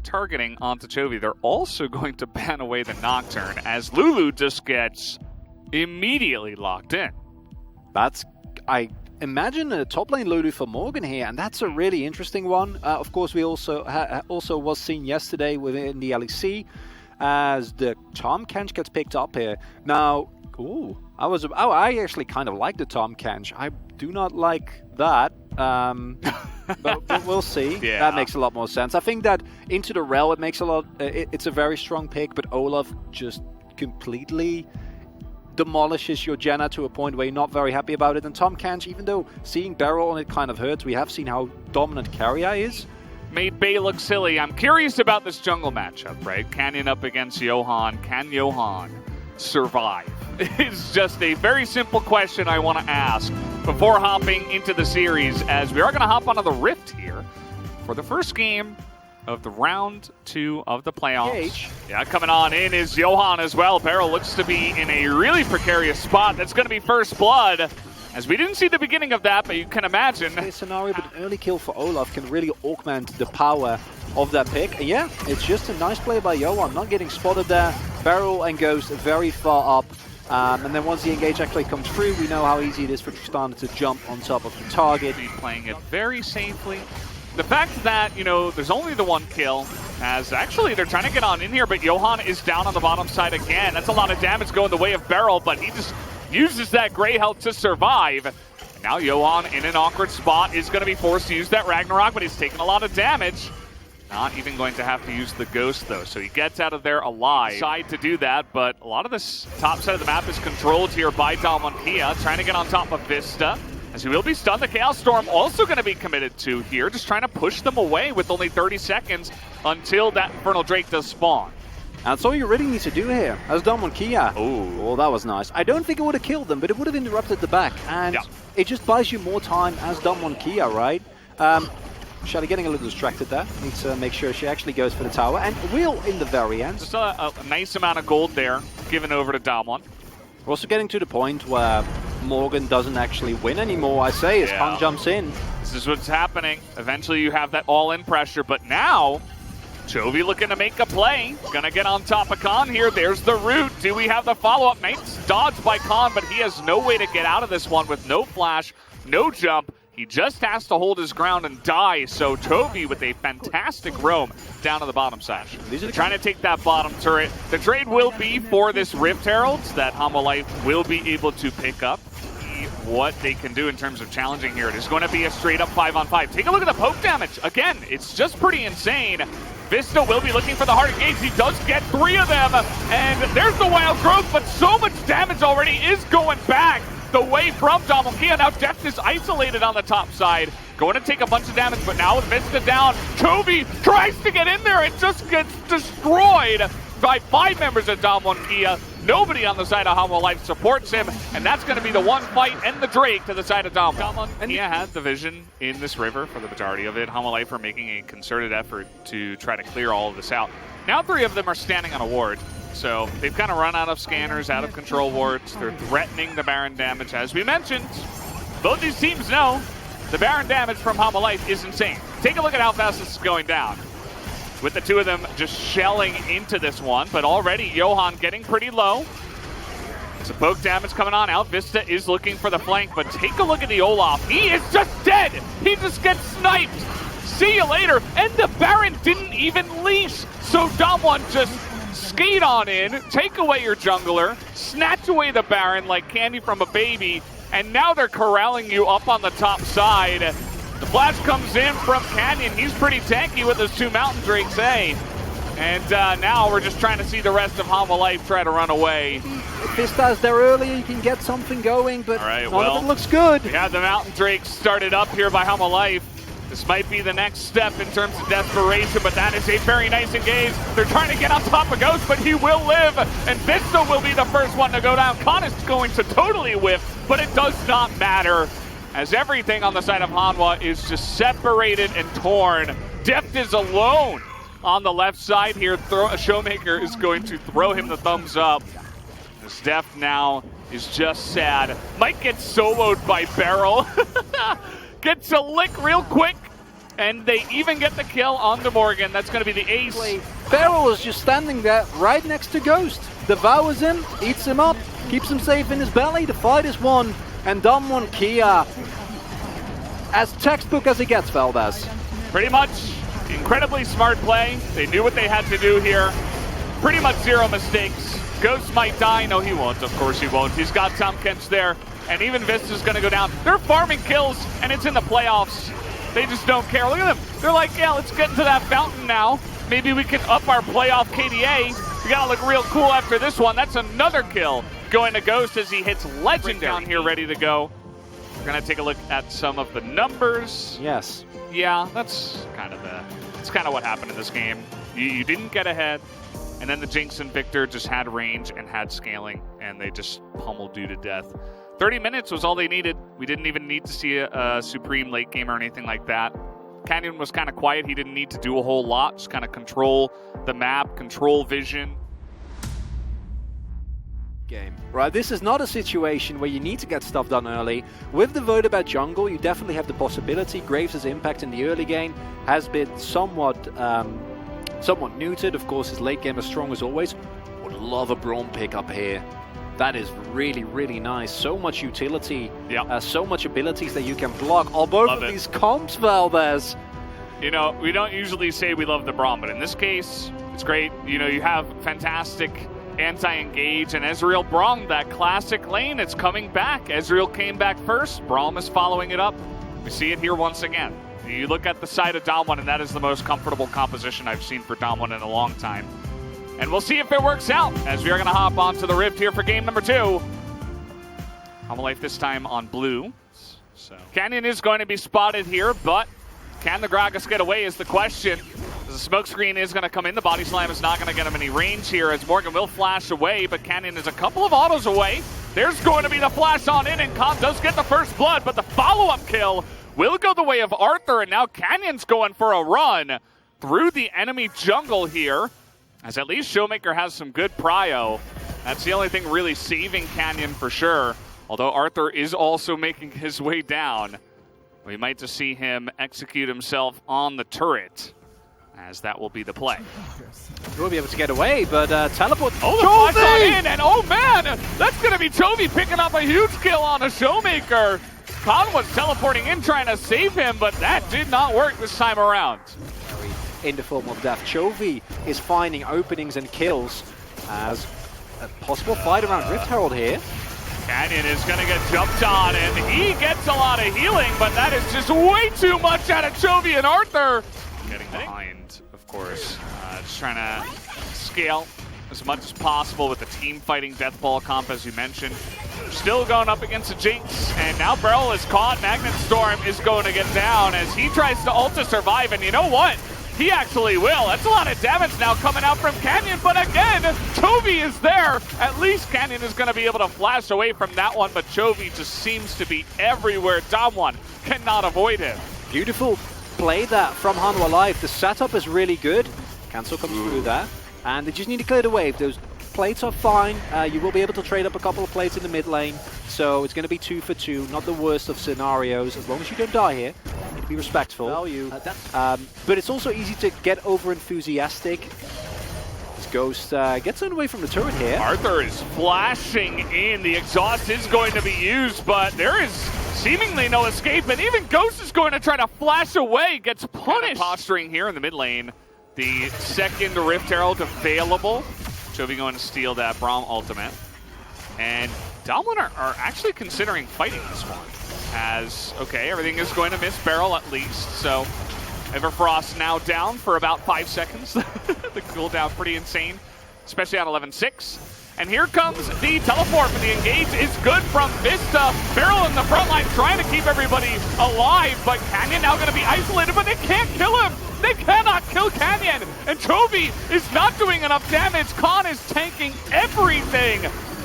targeting onto Chovy. They're also going to ban away the Nocturne as Lulu just gets immediately locked in. I imagine a top lane Lulu for Morgan here, and that's a really interesting one. Of course, we also was seen yesterday within the LEC as the Tom Kench gets picked up here. Now, I actually kind of like the Tom Kench. I do not like that, but we'll see. Yeah. That makes a lot more sense. I think that into the Rel, it makes a lot. It's a very strong pick, but Olaf just completely demolishes your Jenna to a point where you're not very happy about it. And Tom Kench, even though seeing Beryl on it kind of hurts, we have seen how dominant Carrier is. Made Bay look silly. I'm curious about this jungle matchup, right? Canyon up against Johan. Can Johan survive? It's just a very simple question I want to ask before hopping into the series, as we are going to hop onto the Rift here for the first game of the round 2 of the playoffs. Yeah, coming on in is Johan as well. Beryl looks to be in a really precarious spot. That's going to be first blood, as we didn't see the beginning of that, but you can imagine. A scenario, but an early kill for Olaf can really augment the power of that pick. And yeah, it's just a nice play by Johan, not getting spotted there. Beryl and goes very far up. And then once the engage actually comes through, we know how easy it is for Tristana to jump on top of the target. Be playing it very safely. The fact that, there's only the one kill, as actually they're trying to get on in here, but Johan is down on the bottom side again. That's a lot of damage going the way of Beryl, but he just uses that gray health to survive. And now Johan, in an awkward spot, is going to be forced to use that Ragnarok, but he's taking a lot of damage. Not even going to have to use the Ghost, though, so he gets out of there alive. Decide to do that, but a lot of this top side of the map is controlled here by Dalmonkia, trying to get on top of Vista, as he will be stunned. The Chaos Storm also going to be committed to here, just trying to push them away with only 30 seconds until that Infernal Drake does spawn. That's all you really need to do here, as Dalmonkia. Oh, that was nice. I don't think it would have killed them, but it would have interrupted the back, and it just buys you more time as Dalmonkia, right? Shelly getting a little distracted there. Needs to make sure she actually goes for the tower, and will in the very end. Just a nice amount of gold there, given over to Damwon. We're also getting to the point where Morgan doesn't actually win anymore, I say, as Khan jumps in. This is what's happening. Eventually you have that all-in pressure, but now Chovy looking to make a play. Gonna get on top of Khan here. There's the root. Do we have the follow-up? Nice dodge by Khan, but he has no way to get out of this one with no flash, no jump. He just has to hold his ground and die, so Chovy with a fantastic roam down to the bottom side. They're trying to take that bottom turret. The trade will be for this Rift Herald that Homolife will be able to pick up. See what they can do in terms of challenging here. It is going to be a straight-up 5-on-5. Take a look at the poke damage. Again, it's just pretty insane. Vista will be looking for the hard engage. He does get 3 of them, and there's the Wild Growth, but so much damage already is going back the way from Dalmonkia. Now Deft is isolated on the top side, going to take a bunch of damage, but now with Vista down, Chovy tries to get in there and just gets destroyed by 5 members of Dalmonkia. Nobody on the side of Homolife supports him, and that's going to be the one fight and the Drake to the side of Dalmonkia had the vision in this river for the majority of it. Homolife are making a concerted effort to try to clear all of this out. Now 3 of them are standing on a ward. So they've kind of run out of scanners, out of control wards. They're threatening the Baron damage. As we mentioned, both these teams know the Baron damage from Homolife is insane. Take a look at how fast this is going down, with the 2 of them just shelling into this one. But already Johan getting pretty low. Some poke damage coming on out. Vista is looking for the flank, but take a look at the Olaf. He is just dead. He just gets sniped. See you later. And the Baron didn't even leash. So Damwon just skate on in, take away your jungler, snatch away the Baron like candy from a baby, and now they're corralling you up on the top side. The flash comes in from Canyon. He's pretty tanky with his 2 Mountain Drakes, And now we're just trying to see the rest of Homolife try to run away. If Vista's there early, you can get something going, but none of it looks good. We have the Mountain Drakes started up here by Homolife. This might be the next step in terms of desperation, but that is a very nice engage. They're trying to get on top of Ghost, but he will live, and Vista will be the first one to go down. Khan is going to totally whiff, but it does not matter, as everything on the side of Hanwha is just separated and torn. Deft is alone on the left side here. Showmaker is going to throw him the thumbs up. This Deft now is just sad. Might get soloed by Beryl. Gets a lick real quick And they even get the kill on the Morgan. That's going to be the ace. Beryl is just standing there right next to Ghost. Devours him, eats him up, keeps him safe in his belly. The fight is won. And Damwon Kia, as textbook as it gets, Valdez. Pretty much. Incredibly smart play. They knew what they had to do here. Pretty much zero mistakes. Ghost might die. No, he won't. Of course he won't. He's got Tom Kench there. And even Vista's going to go down. They're farming kills, and it's in the playoffs. They just don't care. Look at them. They're like, yeah, let's get into that fountain now. Maybe we can up our playoff KDA. We got to look real cool after this one. That's another kill going to Ghost as he hits Legend down here ready to go. We're going to take a look at some of the numbers. Yes. Yeah, that's kind of what happened in this game. You didn't get ahead, and then the Jinx and Victor just had range and had scaling, and they just pummeled you to death. 30 minutes was all they needed. We didn't even need to see a Supreme late game or anything like that. Canyon was kind of quiet. He didn't need to do a whole lot. Just kind of control the map, control vision. Game. Right, this is not a situation where you need to get stuff done early. With the vote about jungle, you definitely have the possibility. Graves' impact in the early game has been somewhat neutered. Of course, his late game is strong as always. Would love a Braum pick up here. That is really, really nice. So much utility, so much abilities that you can block. Oh, both of these comps, Valdez. You know, we don't usually say we love the Braum, but in this case, it's great. You know, you have fantastic anti-engage, and Ezreal Braum, that classic lane, it's coming back. Ezreal came back first. Braum is following it up. We see it here once again. You look at the side of Damwon, and that is the most comfortable composition I've seen for Damwon in a long time. And we'll see if it works out, as we are going to hop onto the Rift here for game number 2. Life this time on blue. So Canyon is going to be spotted here, but can the Gragas get away is the question. The smoke screen is going to come in. The body slam is not going to get him any range here, as Morgan will flash away, but Canyon is a couple of autos away. There's going to be the flash on in, and Khan does get the first blood, but the follow-up kill will go the way of Arthur, and now Canyon's going for a run through the enemy jungle here, as at least Showmaker has some good prio. That's the only thing really saving Canyon for sure, although Arthur is also making his way down. We might just see him execute himself on the turret, as that will be the play. We'll be able to get away, but teleport. Oh, the flash on in, and oh man, that's going to be Chovy picking up a huge kill on a Showmaker. Khan was teleporting in trying to save him, but that did not work this time around. In the form of death, Chovy is finding openings and kills as a possible fight around Rift Herald here. Canyon is going to get jumped on, and he gets a lot of healing, but that is just way too much out of Chovy and Arthur. Getting behind, of course. Just trying to scale as much as possible with the team fighting death ball comp, as you mentioned. Still going up against a Jinx, and now Beryl is caught. Magnet Storm is going to get down as he tries to ult to survive, and you know what? He actually will. That's a lot of damage now coming out from Canyon, but again, Chovy is there. At least Canyon is going to be able to flash away from that one, but Chovy just seems to be everywhere. Damwon cannot avoid him. Beautiful play that from Hanwha Life. The setup is really good. Cancel comes through there, and they just need to clear the wave. Those plates are fine. You will be able to trade up a couple of plates in the mid lane, so it's going to be 2 for 2. Not the worst of scenarios, as long as you don't die here. You need to be respectful. But it's also easy to get over enthusiastic. This Ghost gets away from the turret here. Arthur is flashing in. The exhaust is going to be used, but there is seemingly no escape, and even Ghost is going to try to flash away. Gets punished. Posturing here in the mid lane. The second Rift Herald available. Chovy going to steal that Braum ultimate. And Damwon are actually considering fighting this one. As, okay, everything is going to miss Beryl at least. So Everfrost now down for about 5 seconds. The cooldown pretty insane, especially on 11-6. And here comes the teleport, but the engage is good from Vista. Beryl in the front line trying to keep everybody alive, but Canyon now going to be isolated, but they can't kill him. They cannot kill Canyon, and Chovy is not doing enough damage. Khan is tanking everything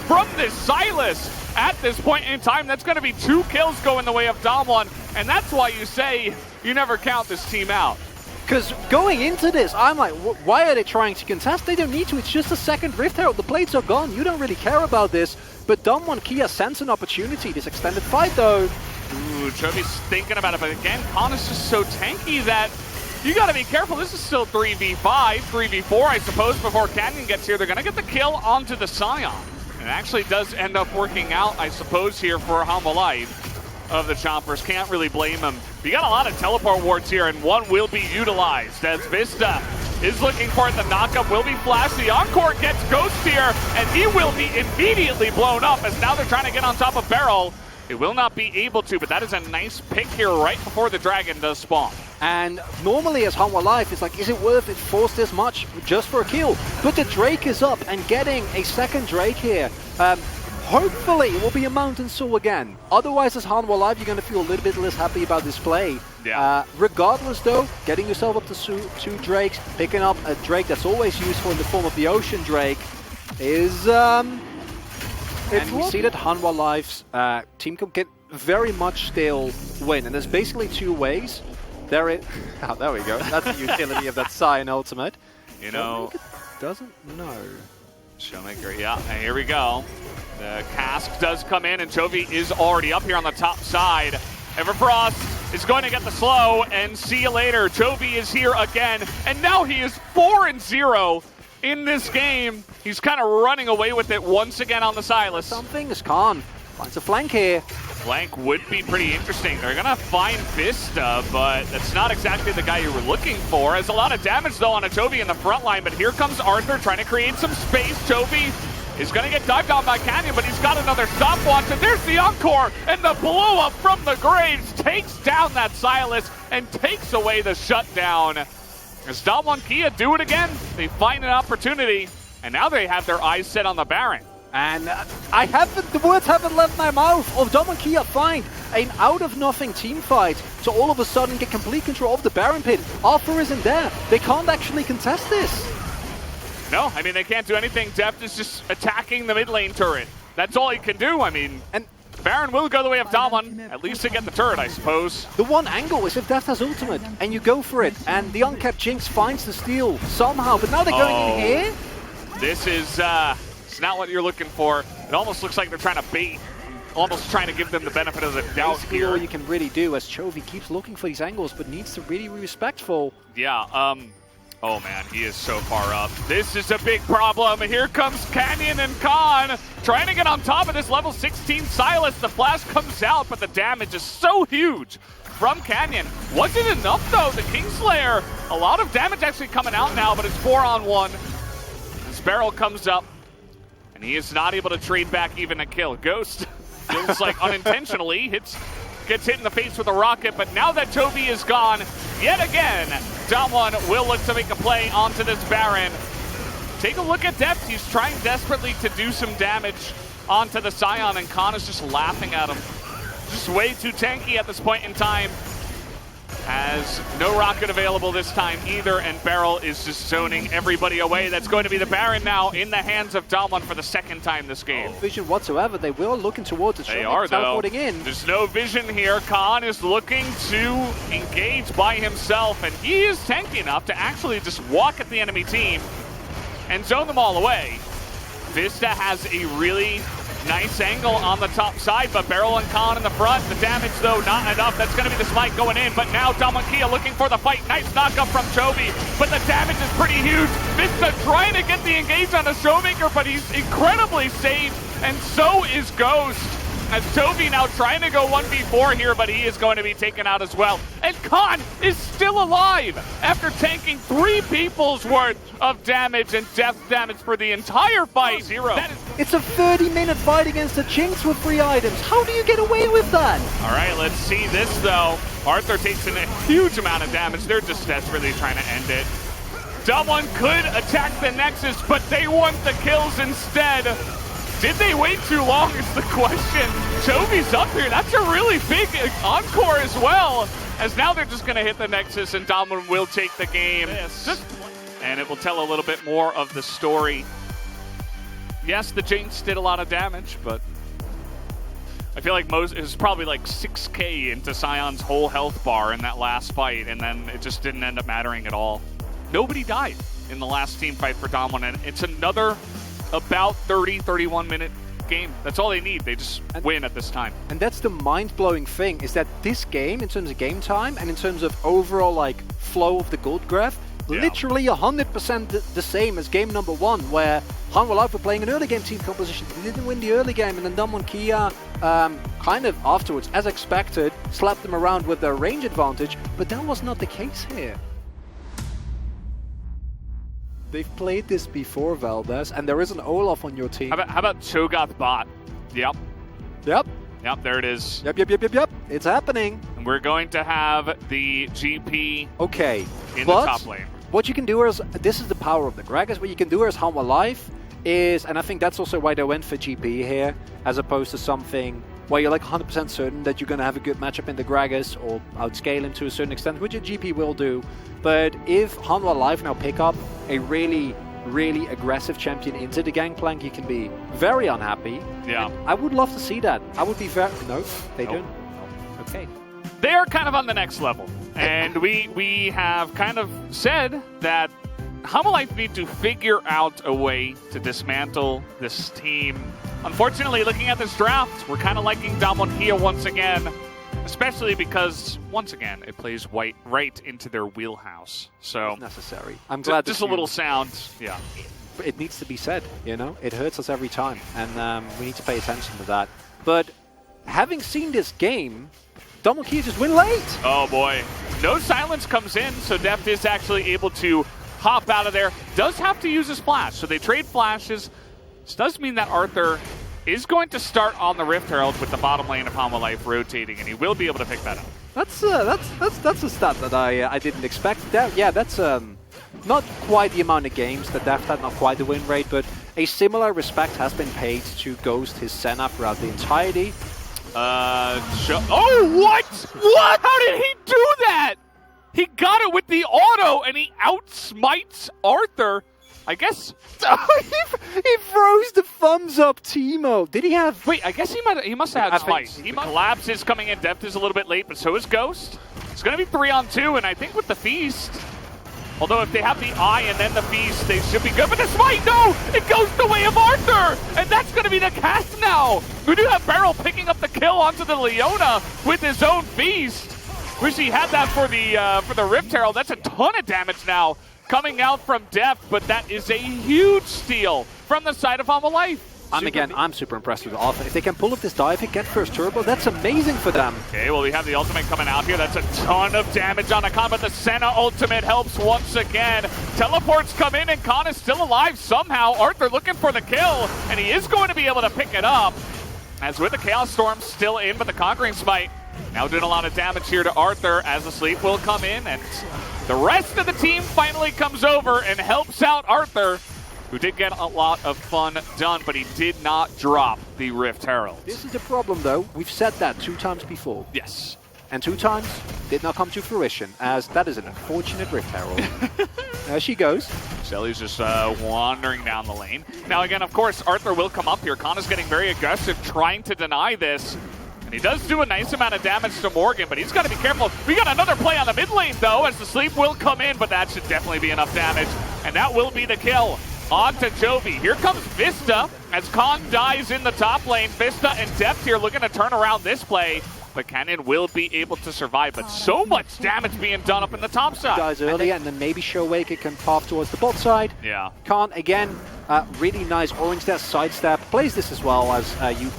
from this Silas. At this point in time, that's going to be 2 kills going the way of Damwon, and that's why you say you never count this team out. Because going into this, I'm like, why are they trying to contest? They don't need to. It's just a second Rift Herald. The plates are gone. You don't really care about this. But Damwon Kia sense an opportunity. This extended fight, though, Ooh, Chovy's thinking about it, but again, Khan is just so tanky that you gotta be careful. This is still 3v5, 3v4, I suppose, before Canyon gets here. They're gonna get the kill onto the Scion. And it actually does end up working out, I suppose, here for Humble Life of the Chompers. Can't really blame him. You got a lot of teleport wards here, and one will be utilized as Vista is looking for it. The knockup will be flashed. The Encore gets Ghost here, and he will be immediately blown up as now they're trying to get on top of Beryl. It will not be able to, but that is a nice pick here right before the Dragon does spawn. And normally as Humble Life, it's like, is it worth it? Force this much just for a kill? But the Drake is up, and getting a second Drake here, hopefully it will be a Mountain Soul again. Otherwise, as Humble Life, you're going to feel a little bit less happy about this play. Yeah. Regardless though, getting yourself up to two Drakes, picking up a Drake that's always useful in the form of the Ocean Drake is... and we see that Hanwha Life's team can get very much still win. And there's basically two ways. There we go. That's the utility of that Scion ultimate. You know... Doesn't know. Showmaker, yeah, and here we go. The cask does come in, and Chovy is already up here on the top side. Everfrost is going to get the slow, and see you later. Chovy is here again, and now he is 4-0 in this game. He's kind of running away with it once again on the Silas. Something is Khan finds a flank here. Flank would be pretty interesting. They're gonna find Vista, but that's not exactly the guy you were looking for. Has a lot of damage though on a Chovy in the front line, but here comes Arthur trying to create some space. Chovy is gonna get dived on by Canyon, but he's got another stopwatch, and there's the Encore, and the blow up from the graves takes down that Silas and takes away the shutdown. As Damwon Kia do it again, they find an opportunity, and now they have their eyes set on the Baron. And the words haven't left my mouth of Damwon Kia find an out-of-nothing team fight to all of a sudden get complete control of the Baron pit. Arthur isn't there. They can't actually contest this. No, I mean, they can't do anything. Deft is just attacking the mid lane turret. That's all he can do. I mean, and Baron will go the way of Damwon, at least to get the turret, I suppose. The one angle is if Deft has ultimate, and you go for it, and the uncapped Jinx finds the steal somehow, but now they're going in here. This is it's not what you're looking for. It almost looks like they're trying to bait, almost trying to give them the benefit of the doubt Basically here. All you can really do as Chovy keeps looking for these angles, but needs to really be respectful. Yeah, oh man, he is so far up. This is a big problem. Here comes Canyon and Khan trying to get on top of this level 16 Silas. The flash comes out, but the damage is so huge from Canyon. Wasn't enough though. The Kingslayer, a lot of damage actually coming out now, but it's 4-on-1. This Beryl comes up, and he is not able to trade back even a kill. Ghost feels like unintentionally gets hit in the face with a rocket, but now that Chovy is gone, yet again, Damwon will look to make a play onto this Baron. Take a look at Deft. He's trying desperately to do some damage onto the Scion, and Khan is just laughing at him. Just way too tanky at this point in time. Has no rocket available this time either, and Beryl is just zoning everybody away. That's going to be the Baron now in the hands of Damwon for the second time this game. No vision whatsoever. They will looking towards the They are, though. Teleporting in. There's no vision here. Khan is looking to engage by himself, and he is tanky enough to actually just walk at the enemy team and zone them all away. Vista has a really nice angle on the top side, but Beryl and Khan in the front. The damage, though, not enough. That's going to be the smite going in, but now Damwon Kia looking for the fight. Nice knockup from Chovy, but the damage is pretty huge. Vista trying to get the engage on the Showmaker, but he's incredibly safe, and so is Ghost. As Chovy now trying to go 1v4 here, but he is going to be taken out as well. And Khan is still alive after tanking 3 people's worth of damage and death damage for the entire fight. It's a 30-minute fight against the Jinx with 3 items. How do you get away with that? All right, let's see this, though. Arthur takes in a huge amount of damage. They're just desperately trying to end it. Someone could attack the Nexus, but they want the kills instead. Did they wait too long is the question. Chovy's up here. That's a really big encore as well. As now they're just going to hit the Nexus, and Damwon will take the game. And it will tell a little bit more of the story. Yes, the Jinx did a lot of damage, but I feel like it was probably like 6k into Sion's whole health bar in that last fight, and then it just didn't end up mattering at all. Nobody died in the last team fight for Damwon, and it's another about 30-31 minute game. That's all they need. They just win at this time. And that's the mind-blowing thing, is that this game, in terms of game time and in terms of overall like flow of the gold graph, literally 100% the same as game number 1, where Hanwha Life were playing an early game team composition. They didn't win the early game, and then Damwon Kia kind of afterwards, as expected, slapped them around with their range advantage, but that was not the case here. They've played this before, Valdez, and there is an Olaf on your team. How about Cho'Gath bot? Yep. Yep. Yep, there it is. Yep. It's happening. And we're going to have the GP in the top lane. What you can do is, this is the power of the Gragas, what you can do as Hanwha Life is, and I think that's also why they went for GP here, as opposed to something where you're like 100% certain that you're going to have a good matchup in the Gragas, or outscale him to a certain extent, which a GP will do. But if Hanwha Life now pick up a really aggressive champion into the Gangplank, you can be very unhappy. Yeah. And I would love to see that. I would be very... No, they don't. Okay. They are kind of on the next level. And we have kind of said that Hanwha Life need to figure out a way to dismantle this team. Unfortunately, looking at this draft, we're kind of liking Damwon Kia once again, especially because, once again, it plays right into their wheelhouse. So it's necessary. I'm glad. Just a little sound, yeah. It needs to be said, you know? It hurts us every time, and we need to pay attention to that. But having seen this game, Damwon Kia just win late. Oh boy. No silence comes in, so Deft is actually able to hop out of there. Does have to use his flash, so they trade flashes. This does mean that Arthur is going to start on the Rift Herald with the bottom lane of Hanwha Life rotating, and he will be able to pick that up. That's a stat that I didn't expect. That's not quite the amount of games that Deft had, not quite the win rate, but a similar respect has been paid to Ghost, his Senna, throughout the entirety. Oh, what? What? How did he do that? He got it with the auto, and he outsmites Arthur. I guess he throws the thumbs up, Teemo. Did he have? Wait, I guess he must have had smite. Collapse is coming in. Deft is a little bit late, but so is Ghost. It's going to be 3-on-2, and I think with the Feast, although if they have the Eye and then the Feast, they should be good. But the smite, no! It goes the way of Arthur, and that's going to be the cast now. We do have Beryl picking up the kill onto the Leona with his own Feast. Wish he had that for the Rift Herald. That's a ton of damage now coming out from Deft, but that is a huge steal from the side of Hanwha Life. I'm super impressed with Alpha. If they can pull up this dive and get first turbo, that's amazing for them. Okay, well, we have the ultimate coming out here. That's a ton of damage on Khan, but the Senna ultimate helps once again. Teleports come in, and Khan is still alive somehow. Arthur looking for the kill, and he is going to be able to pick it up. As with the Chaos Storm still in, but the Conquering Smite now doing a lot of damage here to Arthur as the sleep will come in, and the rest of the team finally comes over and helps out Arthur, who did get a lot of fun done, but he did not drop the Rift Herald. This is the problem, though. We've said that 2 times before. Yes. And 2 times did not come to fruition, as that is an unfortunate Rift Herald. There she goes. Shelly's just wandering down the lane. Now, again, of course, Arthur will come up here. Khan is getting very aggressive, trying to deny this. And he does do a nice amount of damage to Morgan, but he's got to be careful. We got another play on the mid lane, though, as the sleep will come in, but that should definitely be enough damage. And that will be the kill. On to Jovi. Here comes Vista as Khan dies in the top lane. Vista and Deft here looking to turn around this play, but Cannon will be able to survive. But so much damage being done up in the top side. Dies early, and then maybe Showmaker can path towards the bot side. Yeah. Khan, again, really nice orange dash sidestep. Plays this as well as you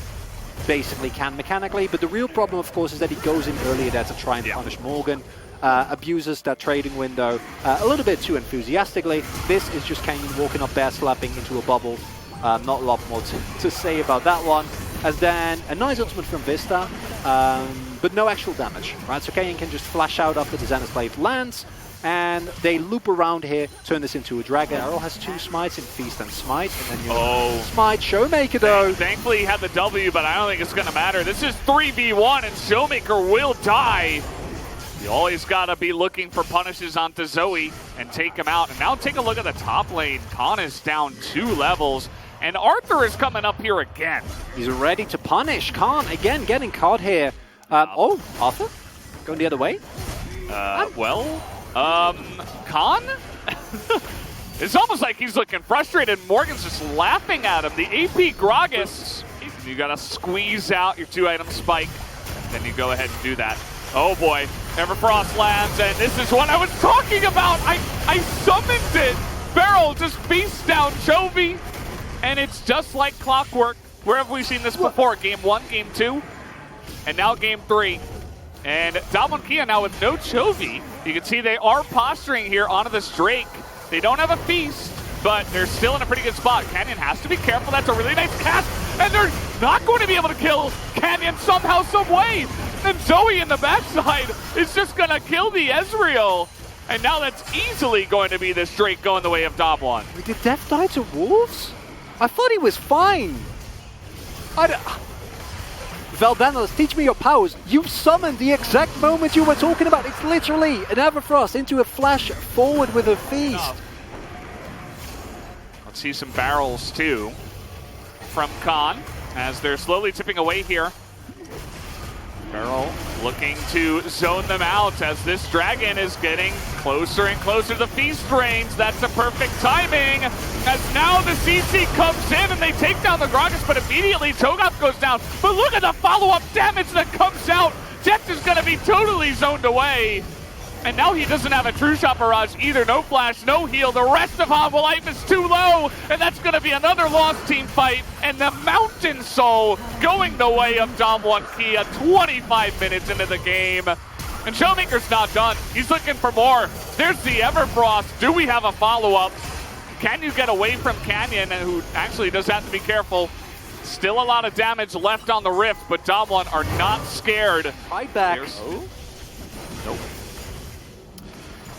basically can mechanically, but the real problem, of course, is that he goes in earlier there to try and punish Morgan. Abuses that trading window a little bit too enthusiastically. This is just Canyon walking up there, slapping into a bubble. Not a lot more to say about that one. As then a nice ultimate from Vista, but no actual damage, right? So Canyon can just flash out after the Zenith Blade lands, and they loop around here, turn this into a dragon. Arrow has 2 smites in Feast and Smite, and then you Smite Showmaker though. Thankfully he had the W, but I don't think it's going to matter. This is 3v1, and Showmaker will die. You always got to be looking for punishes onto Zoe and take him out. And now take a look at the top lane. Khan is down 2 levels, and Arthur is coming up here again. He's ready to punish. Khan, again, getting caught here. Arthur? Going the other way? Khan? It's almost like he's looking frustrated. Morgan's just laughing at him. The AP Gragas and you gotta squeeze out your 2-item spike. Then you go ahead and do that. Oh boy, Everfrost lands, and this is what I was talking about. I summoned it. Beryl just beasts down Chovy, and it's just like clockwork. Where have we seen this before? Game 1, Game 2, and now Game 3. And Damwon Kia now with no Chovy. You can see they are posturing here onto this Drake. They don't have a feast, but they're still in a pretty good spot. Canyon has to be careful. That's a really nice cast, and they're not going to be able to kill Canyon somehow, some way. And Zoe in the backside is just going to kill the Ezreal. And now that's easily going to be this Drake going the way of Damwon. Did Death die to Wolves? I thought he was fine. Valdanos, teach me your powers. You summoned the exact moment you were talking about. It's literally an Everfrost into a flash forward with a feast. Let's see some barrels too from Khan as they're slowly tipping away here. Beryl looking to zone them out as this dragon is getting closer and closer to the feast range. That's a perfect timing as now the CC comes in and they take down the Gragas, but immediately Cho'Gath goes down. But look at the follow-up damage that comes out. Death is going to be totally zoned away. And now he doesn't have a true shot barrage either. No flash, no heal. The rest of Humble Life is too low. And that's going to be another lost team fight. And the Mountain Soul going the way of Damwon Kia 25 minutes into the game. And Showmaker's not done. He's looking for more. There's the Everfrost. Do we have a follow-up? Can you get away from Canyon, who actually does have to be careful? Still a lot of damage left on the Rift, but Damwon are not scared. Right back. Oh. Nope.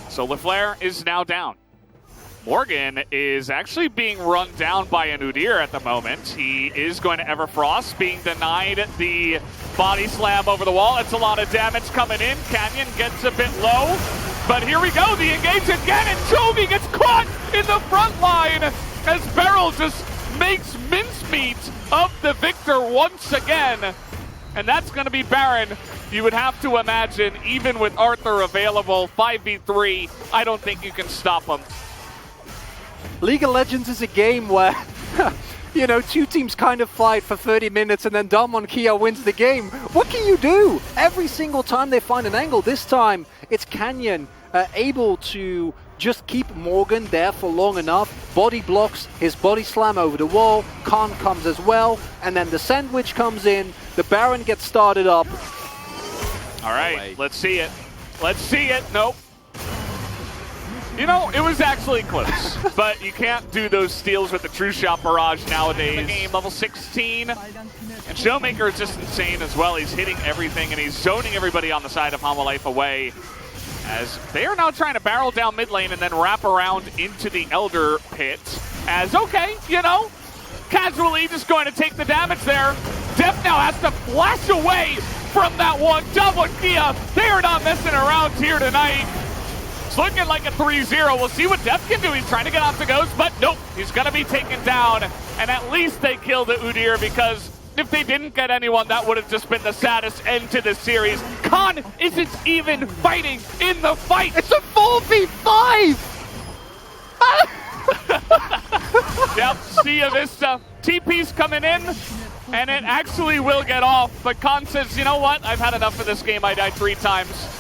So LaFleur is now down. Morgan is actually being run down by an Udyr at the moment. He is going to Everfrost, being denied the body slam over the wall. It's a lot of damage coming in. Canyon gets a bit low, but here we go. The engage again, and Chovy gets caught in the front line as Beryl just makes mincemeat of the victor once again. And that's going to be Baron. You would have to imagine, even with Arthur available, 5v3, I don't think you can stop him. League of Legends is a game where, you know, two teams kind of fight for 30 minutes and then Damwon Kia wins the game. What can you do? Every single time they find an angle, this time it's Canyon able to just keep Morgan there for long enough. Body blocks his body slam over the wall. Khan comes as well. And then the sandwich comes in. The Baron gets started up. All right, let's see it. Let's see it. Nope. You know, it was actually close, but you can't do those steals with the True Shot Barrage nowadays. The game, level 16, and Showmaker is just insane as well. He's hitting everything, and he's zoning everybody on the side of Humble Life away, as they are now trying to barrel down mid lane and then wrap around into the Elder Pit. As, okay, you know, casually just going to take the damage there. Def now has to flash away from that one. Damwon Kia, they are not messing around here tonight. It's looking like a 3-0. We'll see what Def can do. He's trying to get off the Ghost, but nope. He's going to be taken down. And at least they killed the Udyr, because if they didn't get anyone, that would have just been the saddest end to this series. Khan isn't even fighting in the fight. It's a 4v5! Yep, see ya Vista. TP's coming in, and it actually will get off. But Khan says, you know what? I've had enough of this game. I died 3 times.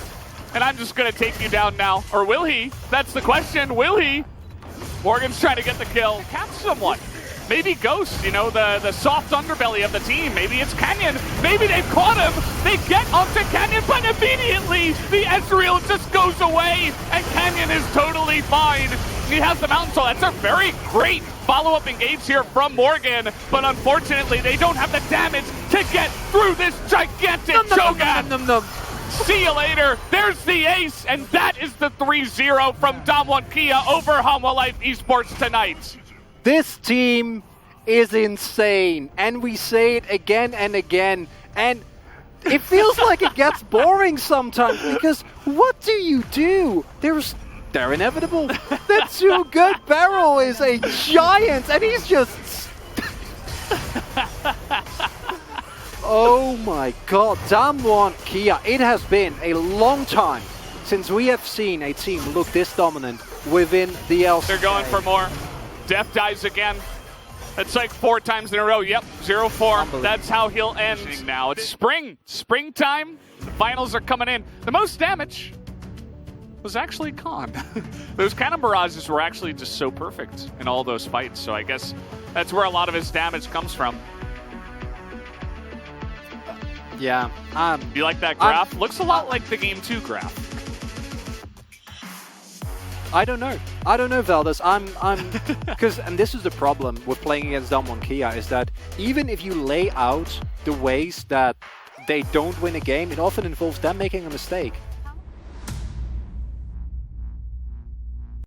And I'm just going to take you down now. Or will he? That's the question. Will he? Morgan's trying to get the kill. Catch someone. Maybe Ghost, you know, the soft underbelly of the team. Maybe it's Canyon. Maybe they've caught him. They get onto Canyon, but immediately the Ezreal just goes away, and Canyon is totally fine. He has the Mountain Soul. That's a very great follow-up engage here from Morgan, but unfortunately they don't have the damage to get through this gigantic Cho'Gath. See you later. There's the ace, and that is the 3-0 from Damwon Kia over Humble Life Esports tonight. This team is insane, and we say it again and again, and it feels like it gets boring sometimes, because what do? They're inevitable. They're too good. Beryl is a giant, and he's just... Oh my god, Damwon Kia. It has been a long time since we have seen a team look this dominant within the LCK. They're going for more. Def dies again. That's like 4 times in a row. Yep, 0-4. That's how he'll end. Now it's springtime. The finals are coming in. The most damage was actually Khan. Those cannon barrages were actually just so perfect in all those fights. So I guess that's where a lot of his damage comes from. Yeah. Do you like that graph? Looks a lot like the Game 2 graph. I don't know, Valdez. Because, and this is the problem with playing against Damwon Kia, is that even if you lay out the ways that they don't win a game, it often involves them making a mistake.